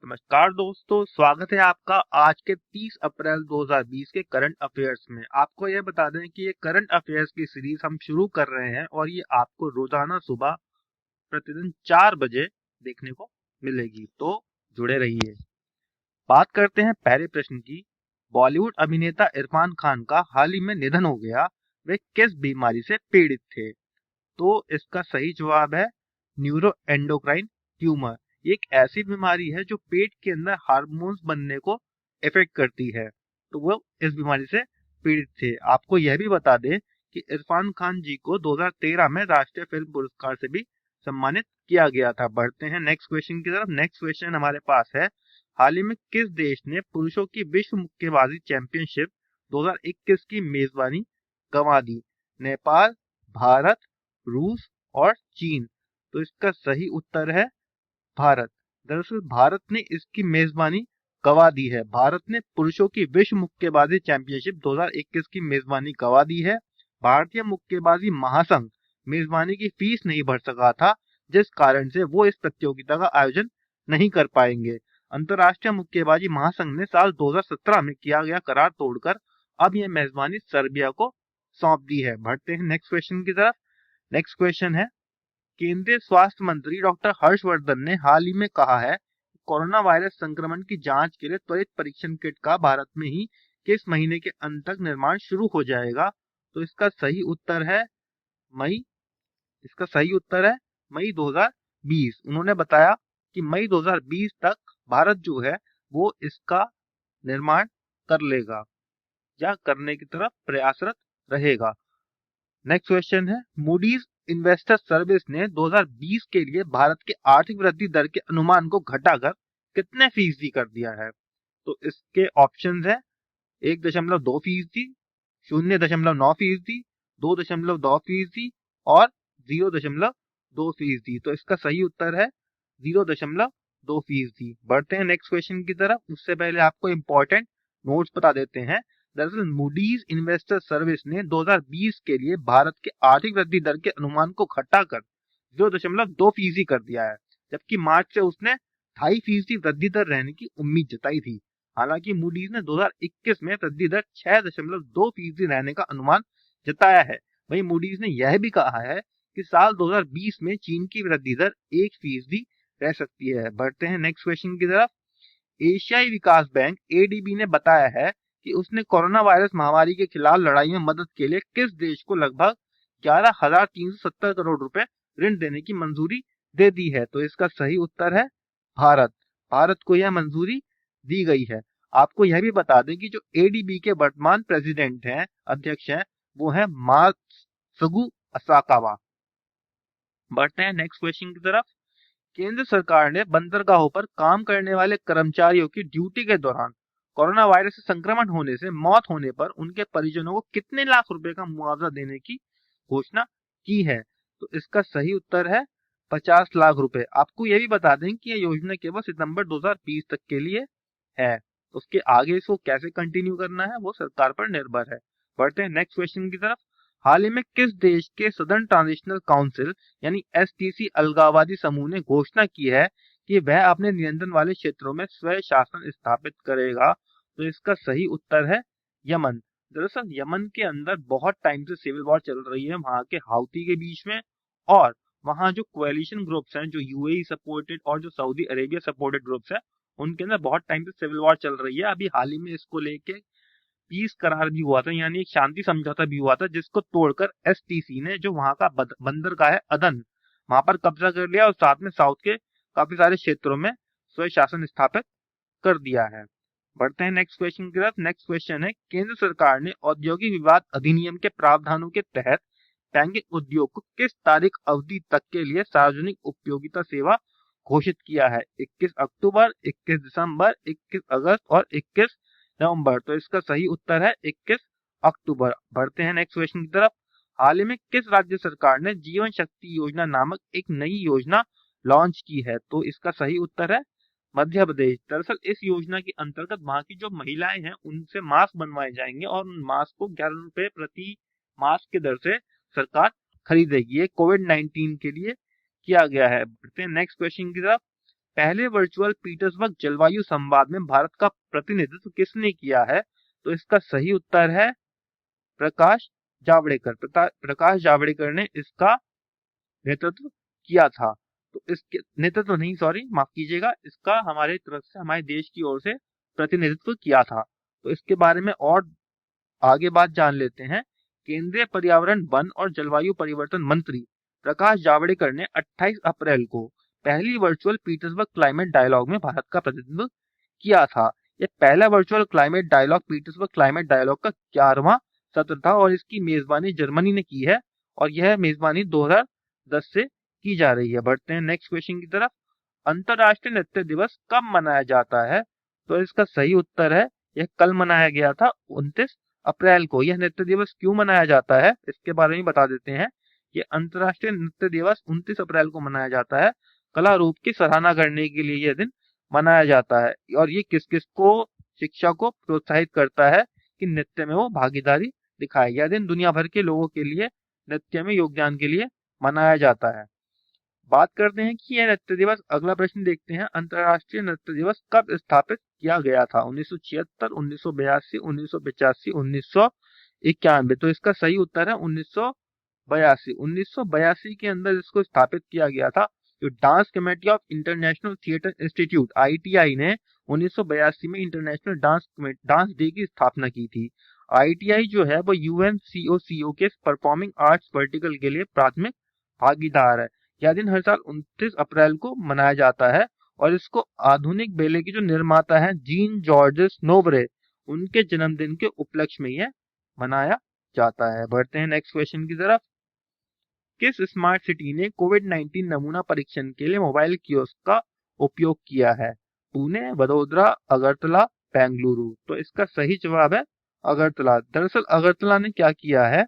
नमस्कार दोस्तों, स्वागत है आपका आज के 30 अप्रैल 2020 के करंट अफेयर्स में। आपको यह बता दें कि ये करंट अफेयर्स की सीरीज हम शुरू कर रहे हैं और ये आपको रोजाना सुबह प्रतिदिन 4 बजे देखने को मिलेगी, तो जुड़े रहिए। बात करते हैं पहले प्रश्न की। बॉलीवुड अभिनेता इरफान खान का हाल ही में निधन हो गया। वे किस बीमारी से पीड़ित थे? तो इसका सही जवाब है न्यूरो एंडोक्राइन ट्यूमर। ये एक ऐसी बीमारी है जो पेट के अंदर हार्मोन्स बनने को इफेक्ट करती है, तो वो इस बीमारी से पीड़ित थे। आपको यह भी बता दें कि इरफान खान जी को 2013 में राष्ट्रीय फिल्म पुरस्कार से भी सम्मानित किया गया था। बढ़ते हैं नेक्स्ट क्वेश्चन की तरफ। नेक्स्ट क्वेश्चन हमारे पास है, हाल ही में किस देश ने पुरुषों की विश्व मुक्केबाजी चैंपियनशिप 2021 की मेजबानी गंवा दी? नेपाल, भारत, रूस और चीन। तो इसका सही उत्तर है भारत। दरअसल भारत ने इसकी मेजबानी गंवा दी है। भारत ने पुरुषों की विश्व मुक्केबाजी चैंपियनशिप 2021 की मेजबानी गंवा दी है। भारतीय मुक्केबाजी महासंघ मेजबानी की फीस नहीं भर सका था, जिस कारण से वो इस प्रतियोगिता का आयोजन नहीं कर पाएंगे। अंतर्राष्ट्रीय मुक्केबाजी महासंघ ने साल 2017 में किया गया करार तोड़कर अब यह मेजबानी सर्बिया को सौंप दी है। बढ़ते हैं नेक्स्ट क्वेश्चन की तरफ। नेक्स्ट क्वेश्चन है, केंद्रीय स्वास्थ्य मंत्री डॉक्टर हर्षवर्धन ने हाल ही में कहा है कि कोरोना वायरस संक्रमण की जांच के लिए त्वरित परीक्षण किट का भारत में ही किस महीने के अंत तक निर्माण शुरू हो जाएगा? तो इसका सही उत्तर है मई। इसका सही उत्तर है मई 2020। उन्होंने बताया कि मई 2020 तक भारत जो है वो इसका निर्माण कर लेगा या करने की तरफ प्रयासरत रहेगा। नेक्स्ट क्वेश्चन है, मूडीज इन्वेस्टर सर्विस ने 2020 के लिए भारत के आर्थिक वृद्धि दर के अनुमान को घटाकर कितने फीसदी कर दिया है? तो इसके ऑप्शंस है 1.2%, 0.9%, 2.2% और 0.2%। तो इसका सही उत्तर है 0.2%। बढ़ते हैं नेक्स्ट क्वेश्चन की तरफ। उससे पहले आपको इंपॉर्टेंट नोट्स बता देते हैं। दरअसल मूडीज इन्वेस्टर सर्विस ने 2020 के लिए भारत के आर्थिक वृद्धि दर के अनुमान को घटाकर 0.2% कर दिया है, जबकि मार्च से उसने 2.5% वृद्धि दर रहने की उम्मीद जताई थी। हालांकि मूडीज ने 2021 में वृद्धि दर 6.2% रहने का अनुमान जताया है। वहीं मूडीज ने यह भी कहा है कि साल 2020 में चीन की वृद्धि दर 1% रह सकती है। बढ़ते हैं नेक्स्ट क्वेश्चन की तरफ। एशियाई विकास बैंक एडीबी ने बताया है कि उसने कोरोना वायरस महामारी के खिलाफ लड़ाई में मदद के लिए किस देश को लगभग 11,370 करोड़ रुपए ऋण देने की मंजूरी दे दी है? तो इसका सही उत्तर है भारत। भारत को यह मंजूरी दी गई है। आपको यह भी बता दें कि जो एडीबी के वर्तमान प्रेसिडेंट हैं, अध्यक्ष हैं, वो है मात्सुगु असाकावा। बढ़ते हैं नेक्स्ट क्वेश्चन की तरफ। केंद्र सरकार ने बंदरगाहों पर काम करने वाले कर्मचारियों की ड्यूटी के दौरान कोरोना वायरस से संक्रमण होने से मौत होने पर उनके परिजनों को कितने लाख रुपए का मुआवजा देने की घोषणा की है? तो इसका सही उत्तर है 50 लाख रुपए। आपको यह भी बता दें कि यह योजना केवल सितंबर 2020 तक के लिए है। उसके आगे इसको कैसे कंटिन्यू करना है वो सरकार पर निर्भर है। बढ़ते हैं नेक्स्ट क्वेश्चन की तरफ। हाल ही में किस देश के सदर्न ट्रांजिशनल काउंसिल यानी एसटीसी अलगाववादी समूह ने घोषणा की है कि वह अपने नियंत्रण वाले क्षेत्रों में स्वयं शासन स्थापित करेगा? तो इसका सही उत्तर है यमन। दरअसल यमन के अंदर बहुत टाइम से सिविल वॉर चल रही है वहां के हाउती के बीच में, और वहां जो कोएलिशन ग्रुप्स हैं, जो यूएई सपोर्टेड और जो सऊदी अरेबिया सपोर्टेड ग्रुप्स हैं, उनके अंदर बहुत टाइम से सिविल वॉर चल रही है। अभी हाल ही में इसको लेके पीस करार भी हुआ था, यानी एक शांति समझौता भी हुआ था, जिसको तोड़कर एसटीसी ने जो वहां का बंदरगाह है अदन, वहां पर कब्जा कर लिया और साथ में साउथ के काफी सारे क्षेत्रों में स्वयं शासन स्थापित कर दिया है। बढ़ते हैं नेक्स्ट क्वेश्चन की तरफ। नेक्स्ट क्वेश्चन है, केंद्र सरकार ने औद्योगिक विवाद अधिनियम के प्रावधानों के तहत बैंकिंग उद्योग को किस तारीख अवधि तक के लिए सार्वजनिक उपयोगिता सेवा घोषित किया है? 21 अक्टूबर, 21 दिसंबर, 21 अगस्त और 21 नवंबर। तो इसका सही उत्तर है 21 अक्टूबर। बढ़ते हैं नेक्स्ट क्वेश्चन की तरफ। हाल ही में किस राज्य सरकार ने जीवन शक्ति योजना नामक एक नई योजना लॉन्च की है? तो इसका सही उत्तर है मध्य प्रदेश। दरअसल इस योजना के अंतर्गत वहां की जो महिलाएं हैं उनसे मास्क बनवाए जाएंगे और उन मास्क को 11 रुपए प्रति मास्क की दर से सरकार खरीदेगी। ये कोविड-19 के लिए किया गया है। बढ़ते हैं नेक्स्ट क्वेश्चन की तरफ। पहले वर्चुअल पीटर्सबर्ग जलवायु संवाद में भारत का प्रतिनिधित्व किसने किया है? तो इसका सही उत्तर है प्रकाश जावड़ेकर। प्रकाश जावड़ेकर ने इसका नेतृत्व किया था। तो इसके नेतृत्व नहीं, सॉरी माफ कीजिएगा, इसका हमारे तरफ से, हमारे देश की ओर से प्रतिनिधित्व किया था। तो इसके बारे में और आगे बात जान लेते हैं। केंद्रीय पर्यावरण, वन और जलवायु परिवर्तन मंत्री प्रकाश जावड़ेकर ने 28 अप्रैल को पहली वर्चुअल पीटर्सबर्ग क्लाइमेट डायलॉग में भारत का प्रतिनिधित्व किया था। यह पहला virtual climate dialogue Petersberg climate dialogue का 11वां सत्र था और इसकी मेजबानी जर्मनी ने की है और यह मेजबानी 2010 से की जा रही है। बढ़ते हैं नेक्स्ट क्वेश्चन की तरफ। अंतर्राष्ट्रीय नृत्य दिवस कब मनाया जाता है? तो इसका सही उत्तर है यह कल मनाया गया था 29 अप्रैल को। यह नृत्य दिवस क्यों मनाया जाता है इसके बारे में बता देते हैं। ये अंतर्राष्ट्रीय नृत्य दिवस 29 अप्रैल को मनाया जाता है। कला रूप की सराहना करने के लिए यह दिन मनाया जाता है और ये किस किस को, शिक्षा को प्रोत्साहित करता है कि नृत्य में वो भागीदारी दिखाए। यह दिन दुनिया भर के लोगों के लिए नृत्य में योगदान के लिए मनाया जाता है। बात करते हैं कि यह नृत्य दिवस, अगला प्रश्न देखते हैं, अंतर्राष्ट्रीय नृत्य दिवस कब स्थापित किया गया था? 1976, 1982, 1985, 1991। तो इसका सही उत्तर है 1982। 1982 के अंदर इसको स्थापित किया गया था। जो dance committee of international theatre institute ITI ने 1982 में इंटरनेशनल डांस डे की स्थापना की थी। ITI जो है वो UNCOCO के परफॉर्मिंग आर्ट्स वर्टिकल के लिए प्राथमिक भागीदार है। यह दिन हर साल 29 अप्रैल को मनाया जाता है और इसको आधुनिक बेले के जो निर्माता हैं जीन जॉर्जेस नोवरे, उनके जन्मदिन के उपलक्ष्य में यह मनाया जाता है। बढ़ते हैं नेक्स्ट क्वेश्चन की तरफ। किस स्मार्ट सिटी ने कोविड-19 नमूना परीक्षण के लिए मोबाइल कियोस्क का उपयोग किया है? पुणे, वडोदरा, अगरतला, बेंगलुरु। तो इसका सही जवाब है अगरतला। दरअसल अगरतला ने क्या किया है,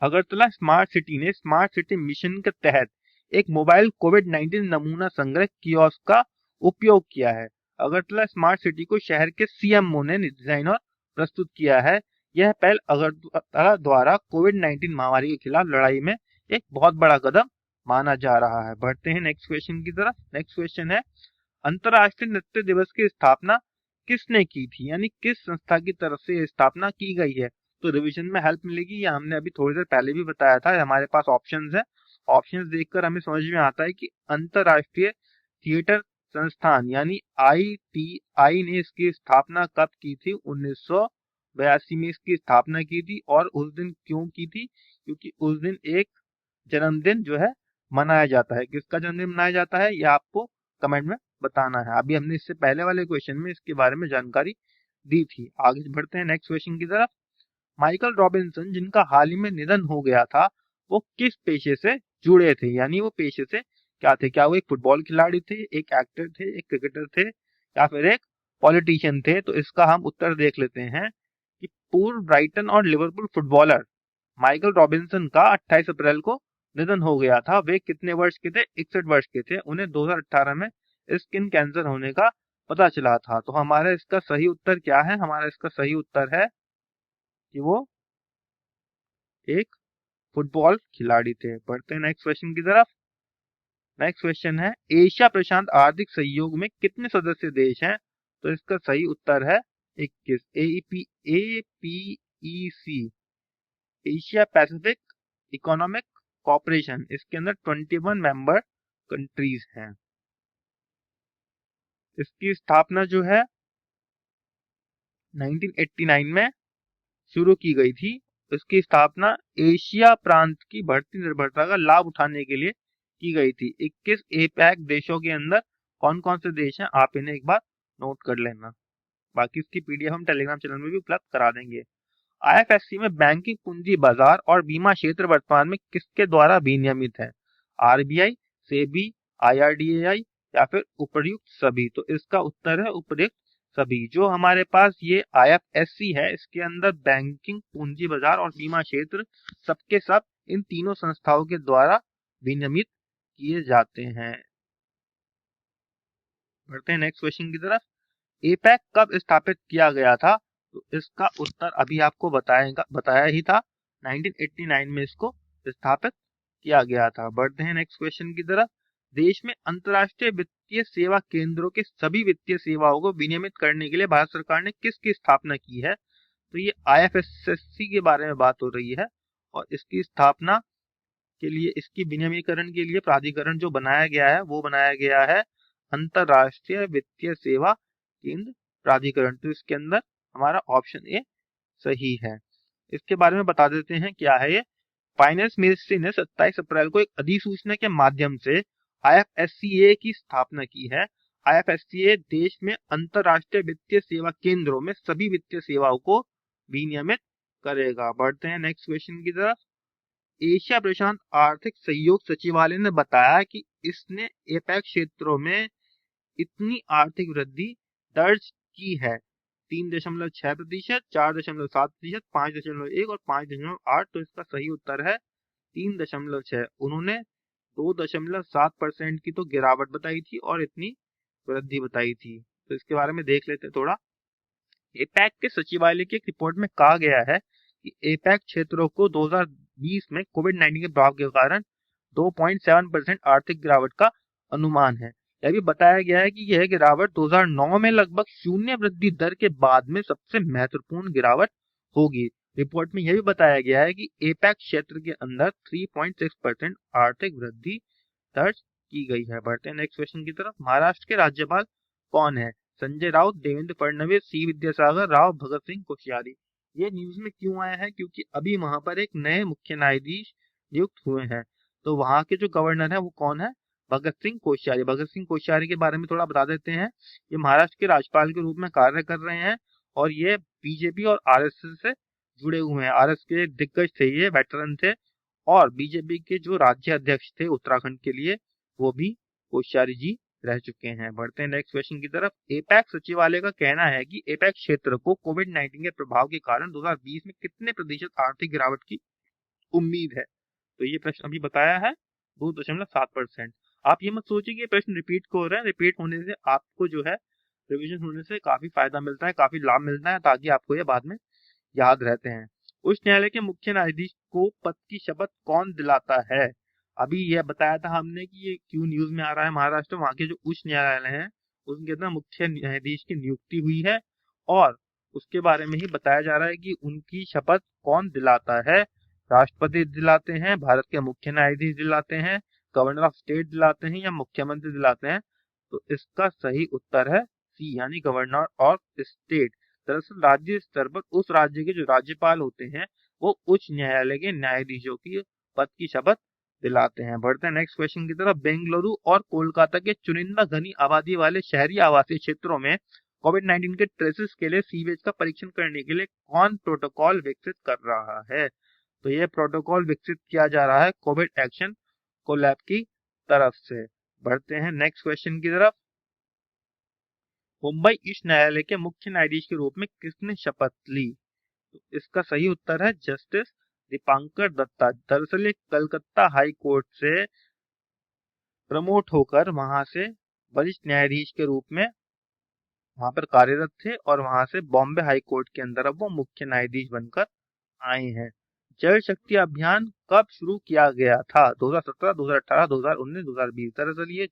अगरतला स्मार्ट सिटी ने स्मार्ट सिटी मिशन के तहत एक मोबाइल कोविड-19 नमूना संग्रह कियोस्क का उपयोग किया है। अगरतला स्मार्ट सिटी को शहर के CMO ने डिजाइन और प्रस्तुत किया है। यह पहल अगरतला द्वारा कोविड-19 महामारी के खिलाफ लड़ाई में एक बहुत बड़ा कदम माना जा रहा है। बढ़ते हैं नेक्स्ट क्वेश्चन की तरफ। नेक्स्ट क्वेश्चन है, अंतर्राष्ट्रीय नृत्य दिवस की स्थापना किसने की थी, यानी किस संस्था की तरफ से स्थापना की गई है? तो रिवीजन में हेल्प मिलेगी, या हमने अभी थोड़ी देर पहले भी बताया था। हमारे पास ऑप्शंस है, ऑप्शंस देखकर हमें समझ में आता है कि अंतर्राष्ट्रीय थिएटर संस्थान यानी ITI ने इसकी स्थापना कब की थी? 1982 में इसकी स्थापना की थी। और उस दिन क्यों की थी? क्योंकि उस दिन एक जन्मदिन जो है मनाया जाता है। किसका जन्मदिन मनाया जाता है यह आपको कमेंट में बताना है। अभी हमने इससे पहले वाले क्वेश्चन में इसके बारे में जानकारी दी थी। आगे बढ़ते हैं नेक्स्ट क्वेश्चन की तरफ। माइकल रॉबिन्सन, जिनका हाल ही में निधन हो गया था, वो किस पेशे से जुड़े थे, यानी वो पेशे से क्या थे? क्या वो एक फुटबॉल खिलाड़ी थे, एक एक्टर थे, एक क्रिकेटर थे, या फिर एक पॉलिटिशियन थे? तो इसका हम उत्तर देख लेते हैं कि पूर्व ब्राइटन और लिवरपूल फुटबॉलर माइकल रॉबिन्सन का 28 अप्रैल को निधन हो गया था। वे कितने वर्ष के थे? 61 वर्ष के थे। उन्हें 2018 में स्किन कैंसर होने का पता चला था। तो हमारा इसका सही उत्तर क्या है? हमारा इसका सही उत्तर है कि वो एक फुटबॉल खिलाड़ी थे। बढ़ते हैं नेक्स्ट क्वेश्चन की तरफ। नेक्स्ट क्वेश्चन है, एशिया प्रशांत आर्थिक सहयोग में कितने सदस्य देश हैं? तो इसका सही उत्तर है 21। APEC, Asia Pacific economic cooperation, इसके अंदर 21 मेंबर कंट्रीज हैं। इसकी स्थापना जो है 1989 में शुरू की गई थी। इसकी स्थापना एशिया प्रांत की बढ़ती निर्भरता का लाभ उठाने के लिए की गई थी। 21 APEC देशों के अंदर कौन कौन से देश हैं आप इन्हें एक बार नोट कर लेना। बाकी इसकी PDF हम टेलीग्राम चैनल में भी उपलब्ध करा देंगे। IFSC में बैंकिंग, पूंजी बाजार और बीमा क्षेत्र वर्तमान में किसके द्वारा विनियमित है? RBI, SEBI, IRDAI या फिर उपर्युक्त सभी? तो इसका उत्तर है उपर्युक्त सभी। जो हमारे पास ये IFSC है, इसके अंदर बैंकिंग, पूंजी बाजार और बीमा क्षेत्र सबके सब इन तीनों संस्थाओं के द्वारा विनियमित किए जाते हैं। बढ़ते हैं नेक्स्ट क्वेश्चन की तरफ। APEC कब स्थापित किया गया था? तो इसका उत्तर अभी आपको बताया ही था, 1989 में इसको स्थापित किया गया था। बढ़ते हैं नेक्स्ट क्वेश्चन की तरफ। देश में अंतर्राष्ट्रीय वित्तीय सेवा केंद्रों के सभी वित्तीय सेवाओं को विनियमित करने के लिए भारत सरकार ने किसकी स्थापना की है? तो ये IFSC के बारे में बात हो रही है। और इसकी स्थापना के लिए, इसकी विनियमीकरण के लिए प्राधिकरण जो बनाया गया है वो बनाया गया है अंतर्राष्ट्रीय वित्तीय सेवा केंद्र प्राधिकरण। तो इसके अंदर हमारा ऑप्शन ए सही है। इसके बारे में बता देते हैं क्या है ये। फाइनेंस मिनिस्ट्री ने 27 अप्रैल को एक अधिसूचना के माध्यम से IFSCA की स्थापना की है। IFSCA देश में अंतर्राष्ट्रीय वित्तीय सेवा केंद्रों में सभी वित्तीय सेवाओं को विनियमित करेगा। बढ़ते हैं नेक्स्ट क्वेश्चन की तरफ। एशिया प्रशांत आर्थिक सहयोग सचिवालय ने बताया कि इसने एपैक क्षेत्रों में इतनी आर्थिक वृद्धि दर्ज की है 3.6%, 4.7%, 5.1 और 5.8। तो इसका सही उत्तर है 3.6। उन्होंने 2.7% की तो गिरावट बताई थी और इतनी वृद्धि बताई थी। तो इसके बारे में देख लेते हैं थोड़ा। एपैक के सचिवालय की एक रिपोर्ट में कहा गया है कि एपैक क्षेत्रों को 2020 में कोविड-19 के प्रभाव के कारण 2.7% आर्थिक गिरावट का अनुमान है। यह भी बताया गया है कि यह गिरावट 2009 में लगभग शून्य वृद्धि दर के बाद में सबसे महत्वपूर्ण गिरावट होगी। रिपोर्ट में यह भी बताया गया है कि एपैक क्षेत्र के अंदर 3.6% आर्थिक वृद्धि दर्ज की गई है। बढ़ते हैं नेक्स्ट क्वेश्चन की तरफ। महाराष्ट्र के राज्यपाल कौन है? संजय राउत, देवेंद्र फडणवीस, सी विद्यासागर राव, भगत सिंह कोश्यारी। ये न्यूज में क्यों आया है? क्योंकि अभी वहां पर एक नए मुख्य न्यायाधीश नियुक्त हुए हैं। तो वहां के जो गवर्नर है वो कौन है? भगत सिंह कोश्यारी। भगत सिंह कोश्यारी के बारे में थोड़ा बता देते हैं। ये महाराष्ट्र के राज्यपाल के रूप में कार्य कर रहे हैं और ये बीजेपी और RSS से जुड़े हुए हैं। RSS के दिग्गज थे, ये वेटरन थे। और बीजेपी के जो राज्य अध्यक्ष थे उत्तराखंड के लिए, वो भी कोश्यारी जी रह चुके हैं। बढ़ते हैं नेक्स्ट क्वेश्चन की तरफ। एपैक सचिवालय का कहना है कि एपैक क्षेत्र को कोविड-19 के प्रभाव के कारण 2020 में कितने प्रतिशत आर्थिक गिरावट की उम्मीद है? तो ये प्रश्न अभी बताया है 2.7%। आप ये मत सोचिए कि ये प्रश्न रिपीट हो रहा है। रिपीट होने से आपको जो है रिवीजन होने से काफी फायदा मिलता है, काफी लाभ मिलता है, ताकि आपको ये बाद में याद रहते हैं। उच्च न्यायालय के मुख्य न्यायाधीश को पद की शपथ कौन दिलाता है? अभी यह बताया था हमने कि ये क्यों न्यूज में आ रहा है। महाराष्ट्र वहां के जो उच्च न्यायालय हैं उनके अंदर मुख्य न्यायाधीश की नियुक्ति हुई है और उसके बारे में ही बताया जा रहा है कि उनकी शपथ कौन दिलाता है। राष्ट्रपति दिलाते हैं, भारत के मुख्य न्यायाधीश दिलाते हैं, गवर्नर ऑफ स्टेट दिलाते हैं या मुख्यमंत्री दिलाते हैं? तो इसका सही उत्तर है सी, यानी गवर्नर ऑफ स्टेट। दरअसल राज्य स्तर पर उस राज्य के जो राज्यपाल होते हैं वो उच्च न्यायालय के न्यायाधीशों की पद की शपथ दिलाते हैं। बढ़ते हैं नेक्स्ट क्वेश्चन की तरफ। बेंगलुरु और कोलकाता के चुनिंदा घनी आबादी वाले शहरी आवासीय क्षेत्रों में कोविड-19 के ट्रेसेस के लिए सीवेज का परीक्षण करने के लिए कौन प्रोटोकॉल विकसित कर रहा है? तो यह प्रोटोकॉल विकसित किया जा रहा है कोविड एक्शन कोलैब की तरफ से। बढ़ते हैं नेक्स्ट क्वेश्चन की तरफ। मुंबई उच्च न्यायालय के मुख्य न्यायाधीश के रूप में किसने शपथ ली? तो इसका सही उत्तर है जस्टिस दीपांकर दत्ता। दरअसल ये कलकत्ता हाई कोर्ट से प्रमोट होकर वहां से वरिष्ठ न्यायाधीश के रूप में वहां पर कार्यरत थे और वहां से बॉम्बे हाई कोर्ट के अंदर अब वो मुख्य न्यायाधीश बनकर आए हैं। जल शक्ति अभियान कब शुरू किया गया था? 2017, 2018, 2019, 2020। दरअसल ये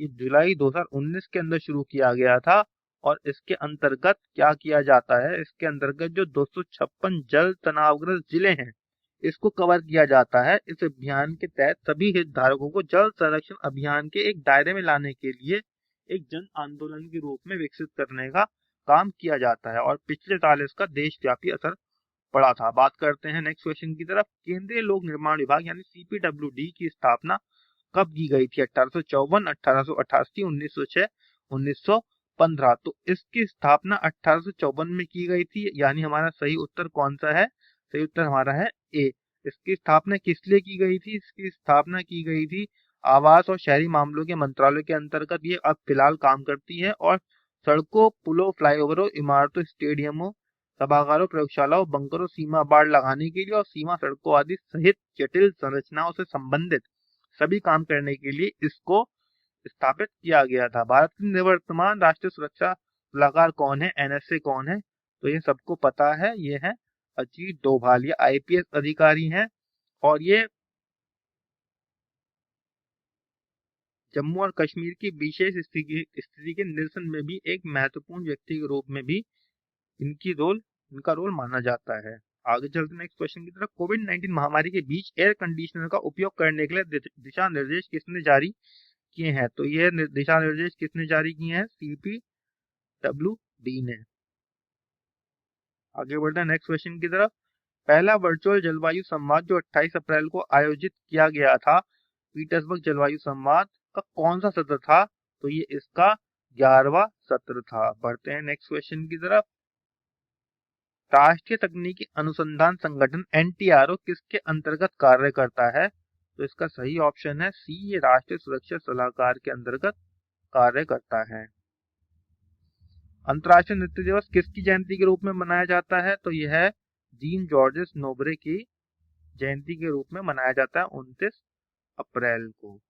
जुलाई 2019 के अंदर शुरू किया गया था। और इसके अंतर्गत क्या किया जाता है? इसके अंतर्गत जो 256 जल तनावग्रस्त जिले हैं इसको कवर किया जाता है। इस अभियान के तहत सभी हितधारकों को जल संरक्षण अभियान के एक दायरे में लाने के लिए एक जन आंदोलन के रूप में विकसित करने का काम किया जाता है और पिछले साल इसका देशव्यापी असर पड़ा था। बात करते हैं नेक्स्ट क्वेश्चन की तरफ। केंद्रीय लोक निर्माण विभाग यानी CPWD की स्थापना कब की गई थी? 1854, 1888, 1906, 1915। तो इसकी स्थापना 1854 में की गई थी, यानी हमारा सही उत्तर कौन सा है? सही उत्तर हमारा है ए। इसकी स्थापना किस लिए की गई थी? इसकी स्थापना की गई थी आवास और शहरी मामलों के मंत्रालय के अंतर्गत। ये अब फिलहाल काम करती है और सड़कों, पुलों, फ्लाईओवरों, इमारतों, स्टेडियमों, सभागारों, प्रयोगशालाओं, बंकरों, सीमा बाढ़ लगाने के लिए और सीमा सड़कों आदि सहित जटिल संरचनाओं से संबंधित सभी काम करने के लिए इसको स्थापित किया गया था। भारत के निवर्तमान राष्ट्रीय सुरक्षा सलाहकार कौन है? NSA कौन है? तो ये सबको पता है, ये है अजीत डोभाल। ये IPS अधिकारी हैं और ये जम्मू और कश्मीर की विशेष स्थिति के निरसन में भी एक महत्वपूर्ण व्यक्ति के रूप में भी इनका रोल माना जाता है। आगे चलते नेक्स्ट क्वेश्चन की तरफ। कोविड-19 महामारी के बीच एयर कंडीशनर का उपयोग करने के लिए दिशा निर्देश किसने जारी किए हैं? तो यह दिशा निर्देश किसने जारी किए हैं? CPWD ने। आगे बढ़ते हैं नेक्स्ट क्वेश्चन की तरफ। पहला वर्चुअल जलवायु संवाद जो 28 अप्रैल को आयोजित किया गया था, पीटर्सबर्ग जलवायु संवाद का कौन सा सत्र था? तो ये इसका 11वां सत्र था। बढ़ते हैं नेक्स्ट क्वेश्चन की तरफ। राष्ट्रीय तकनीकी अनुसंधान संगठन NTRO किसके अंतर्गत कार्य करता है? तो इसका सही ऑप्शन है सी, ये राष्ट्रीय सुरक्षा सलाहकार के अंतर्गत कार्य करता है। अंतर्राष्ट्रीय नृत्य दिवस किसकी जयंती के रूप में मनाया जाता है? तो यह है जीन जॉर्जेस नोब्रे की जयंती के रूप में मनाया जाता है 29 अप्रैल को।